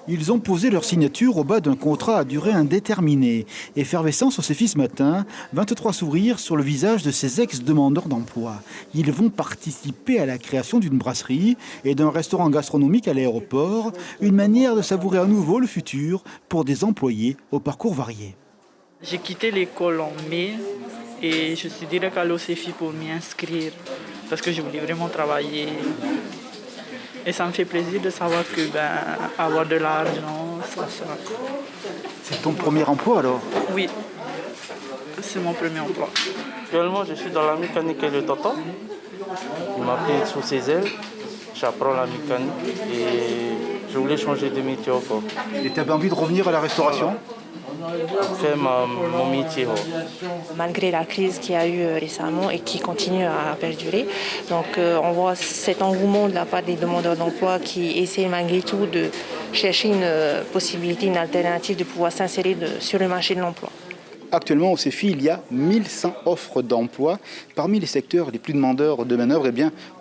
Ils ont posé leur signature au bas d'un contrat à durée indéterminée. Effervescence au CEFI ce matin, 23 sourires sur le visage de ces ex-demandeurs d'emploi. Ils vont participer à la création d'une brasserie et d'un restaurant gastronomique à l'aéroport, une manière de savourer à nouveau le futur pour des employés au parcours varié. J'ai quitté l'école en mai et je suis direct allée au CEFI pour m'y inscrire parce que je voulais vraiment travailler. Et ça me fait plaisir de savoir que avoir de l'argent, ça. C'est ton premier emploi alors? Oui, c'est mon premier emploi. Actuellement, je suis dans la mécanique et le tonton. Il m'a pris sous ses ailes. J'apprends la mécanique et je voulais changer de métier encore. Et tu avais envie de revenir à la restauration? Faire mon métier. Malgré la crise qu'il y a eu récemment et qui continue à perdurer. Donc on voit cet engouement de la part des demandeurs d'emploi qui essaient malgré tout de chercher une possibilité, une alternative de pouvoir s'insérer sur le marché de l'emploi. Actuellement, au CEFI, il y a 1100 offres d'emploi. Parmi les secteurs les plus demandeurs de manœuvre,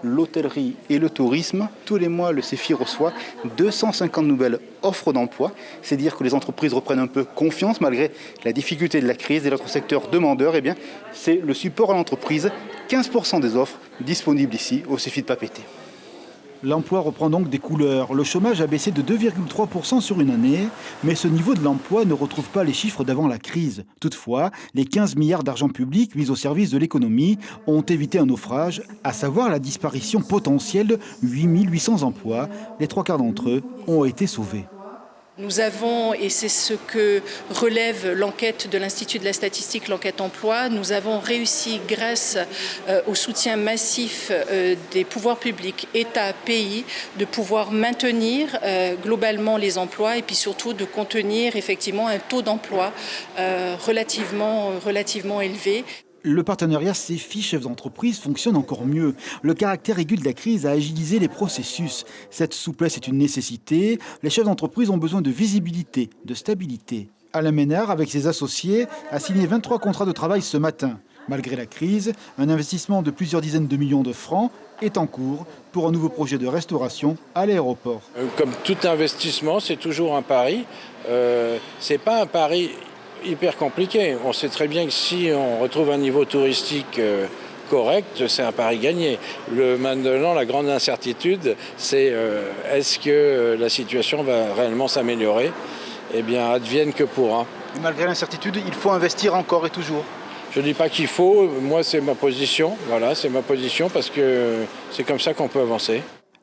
l'hôtellerie et le tourisme. Tous les mois, le CEFI reçoit 250 nouvelles offres d'emploi. C'est dire que les entreprises reprennent un peu confiance malgré la difficulté de la crise. Et l'autre secteur demandeur, c'est le support à l'entreprise. 15% des offres disponibles ici au CEFI de Papeete. L'emploi reprend donc des couleurs. Le chômage a baissé de 2,3% sur une année, mais ce niveau de l'emploi ne retrouve pas les chiffres d'avant la crise. Toutefois, les 15 milliards d'argent public mis au service de l'économie ont évité un naufrage, à savoir la disparition potentielle de 8 800 emplois. Les 3/4 d'entre eux ont été sauvés. Nous avons, et c'est ce que relève l'enquête de l'Institut de la statistique, l'enquête emploi, nous avons réussi grâce au soutien massif des pouvoirs publics, État, pays, de pouvoir maintenir globalement les emplois et puis surtout de contenir effectivement un taux d'emploi relativement élevé. Le partenariat CEFI chefs d'entreprise fonctionne encore mieux. Le caractère aigu de la crise a agilisé les processus. Cette souplesse est une nécessité. Les chefs d'entreprise ont besoin de visibilité, de stabilité. Alain Ménard, avec ses associés, a signé 23 contrats de travail ce matin. Malgré la crise, un investissement de plusieurs dizaines de millions de francs est en cours pour un nouveau projet de restauration à l'aéroport. Comme tout investissement, c'est toujours un pari. C'est pas un pari hyper compliqué. On sait très bien que si on retrouve un niveau touristique correct, c'est un pari gagné. Maintenant, la grande incertitude, c'est est-ce que la situation va réellement s'améliorer? Eh bien, advienne que pourra. Malgré l'incertitude, il faut investir encore et toujours. Je ne dis pas qu'il faut, moi c'est ma position. Voilà, c'est ma position parce que c'est comme ça qu'on peut avancer.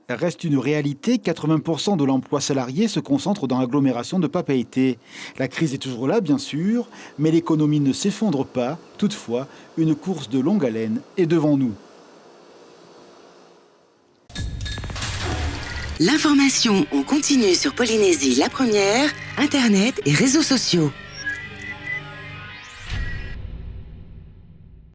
Reste une réalité, 80% de l'emploi salarié se concentre dans l'agglomération de Papeete. La crise est toujours là, bien sûr, mais l'économie ne s'effondre pas. Toutefois, une course de longue haleine est devant nous. L'information en continu sur Polynésie la première, Internet et réseaux sociaux.